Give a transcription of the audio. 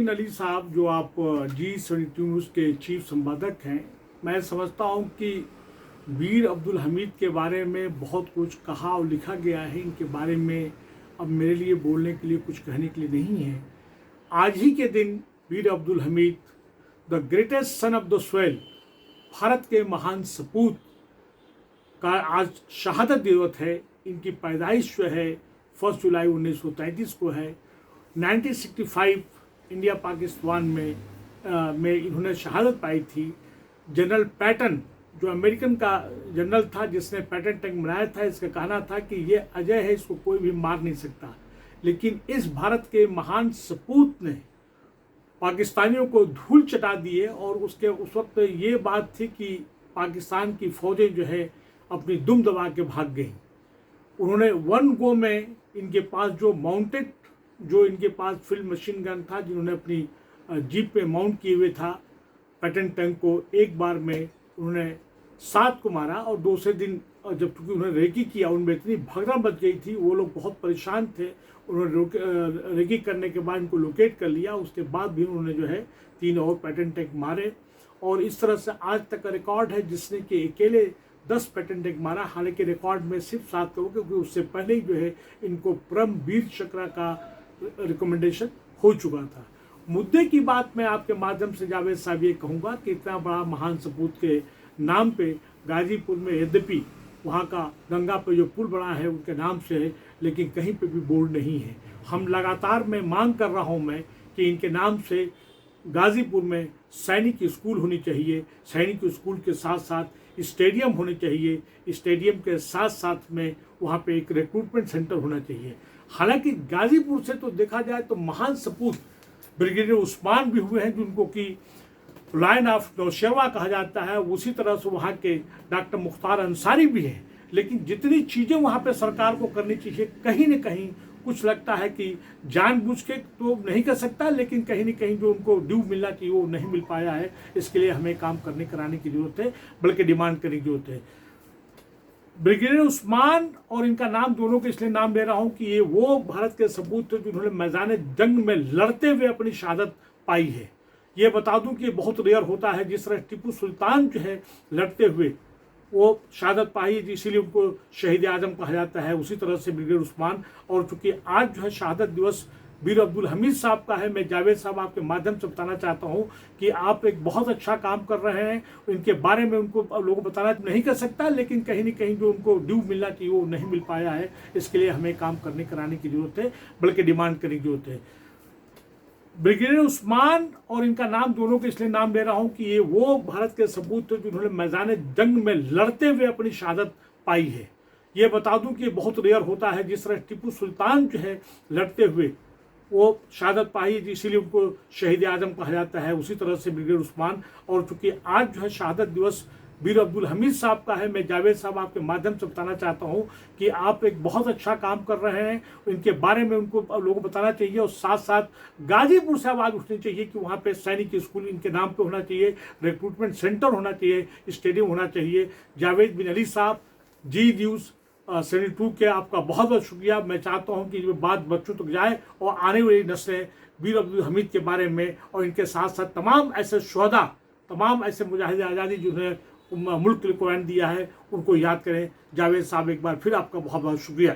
बिन अली साहब, जो आप G72 न्यूज़ के चीफ संपादक हैं, मैं समझता हूं कि वीर अब्दुल हमीद के बारे में बहुत कुछ कहा और लिखा गया है। इनके बारे में अब मेरे लिए बोलने के लिए, कुछ कहने के लिए नहीं है। आज ही के दिन Veer Abdul Hamid, the greatest son of the soil, Bharat के महान सपूत का आज शहादत दिवस है। इनकी पैदाइश जो है 1 जुलाई 1933 को है। 1965 इंडिया पाकिस्तान में इन्होंने शहादत पाई थी। जनरल पैटन, जो अमेरिकन का जनरल था जिसने पैटन टैंक बनाया था, इसका कहना था कि ये अजय है, इसको कोई भी मार नहीं सकता। लेकिन इस भारत के महान सपूत ने पाकिस्तानियों को धूल चटा दिए और उसके उस वक्त ये बात थी कि पाकिस्तान की फौजें जो है अपनी दुम दबा के भाग गई। उन्होंने वन गो में इनके पास जो इनके पास फील्ड मशीन गन था, जिन्होंने अपनी जीप पे माउंट किए हुए था पैटन टैंक को, एक बार में उन्होंने 7 को मारा। और दूसरे दिन जब चूँकि उन्होंने रेकी किया, उनमें इतनी भगदड़ मच गई थी, वो लोग बहुत परेशान थे। उन्होंने रेकी करने के बाद इनको लोकेट कर लिया। उसके बाद भी उन्होंने जो है 3 और पैटन टैंक मारे। और इस तरह से आज तक का रिकॉर्ड है जिसने कि अकेले 10 पैटन टैंक मारा। हालांकि रिकॉर्ड में सिर्फ 7 लोग, क्योंकि उससे पहले ही जो है इनको परमवीर चक्र का रिकमेंडेशन हो चुका था। मुद्दे की बात मैं आपके माध्यम से जावेद साहब ये कहूँगा कि इतना बड़ा महान सपूत के नाम पे गाजीपुर में, यद्यपि वहाँ का गंगा पे जो पुल बना है उनके नाम से है, लेकिन कहीं पे भी बोर्ड नहीं है। हम लगातार मैं मांग कर रहा हूँ कि इनके नाम से गाजीपुर में सैनिक स्कूल होनी चाहिए। सैनिक स्कूल के साथ साथ स्टेडियम होने चाहिए। स्टेडियम के साथ साथ में वहाँ पे एक रिक्रूटमेंट सेंटर होना चाहिए। हालांकि गाजीपुर से तो देखा जाए तो महान सपूत ब्रिगेडियर उस्मान भी हुए हैं, जिनको कि लायन ऑफ नौशेरवा कहा जाता है। उसी तरह से वहाँ के डॉक्टर मुख्तार अंसारी भी हैं। लेकिन जितनी चीज़ें वहाँ पे सरकार को करनी चाहिए, कहीं न कहीं कुछ लगता है कि जानबूझ के तो नहीं कर सकता, लेकिन कहीं न कहीं जो उनको ड्यू मिलना चाहिए वो नहीं मिल पाया है। इसके लिए हमें काम कराने की जरूरत है, बल्कि डिमांड करने की जरूरत है। ब्रिगेडियर उस्मान और इनका नाम दोनों के इसलिए नाम ले रहा हूं कि ये वो भारत के सपूत थे जिन्होंने मैदान जंग में लड़ते हुए अपनी शहादत पाई है। ये बता दूं कि ये बहुत रेयर होता है। जिस तरह टीपू सुल्तान जो है लड़ते हुए वो शहादत पाई, इसीलिए उनको शहीद आजम कहा जाता है, उसी तरह से ब्रिगेडियर उस्मान। और चूंकि आज जो है शहादत दिवस वीर अब्दुल हमीद साहब का है, मैं जावेद साहब आपके माध्यम से बताना चाहता हूं कि आप एक बहुत अच्छा काम कर रहे हैं। इनके बारे में उनको लोगों को बताना नहीं कर सकता, लेकिन कहीं न कहीं जो उनको ड्यू मिलना चाहिए वो नहीं मिल पाया है। इसके लिए हमें काम कराने की जरूरत है, बल्कि डिमांड करने की जरूरत है। ब्रिगेडियर उस्मान और इनका नाम दोनों के इसलिए नाम ले रहा हूं कि ये वो भारत के सपूत थे जिन्होंने मैदान जंग में लड़ते हुए अपनी शहादत पाई है। ये बता दूं कि ये बहुत रेयर होता है। जिस तरह टीपू सुल्तान जो है लड़ते हुए वो शहादत पाई, इसीलिए उनको शहीद आजम कहा जाता है, उसी तरह से ब्रिगेडियर उस्मान। और चूंकि आज जो है शहादत दिवस वीर अब्दुल हमीद साहब का है, मैं जावेद साहब आपके माध्यम से बताना चाहता हूं कि आप एक बहुत अच्छा काम कर रहे हैं। इनके बारे में उनको लोगों को बताना चाहिए। और साथ साथ गाजीपुर से आवाज़ उठनी चाहिए कि वहाँ पे सैनिक स्कूल इनके नाम पे होना चाहिए, रिक्रूटमेंट सेंटर होना चाहिए, स्टेडियम होना चाहिए। जावेद बिन अली साहब, G न्यूज़ 72 के आपका बहुत बहुत शुक्रिया। मैं चाहता हूं कि ये बात बच्चों तक जाए और आने वाली नस्लें वीर अब्दुल हमीद के बारे में और इनके साथ साथ तमाम ऐसे शुहदा, तमाम ऐसे मुजाहिद आज़ादी जिन्होंने मुल्क के लिए कुर्बान दिया है, उनको याद करें। जावेद साहब, एक बार फिर आपका बहुत बहुत शुक्रिया।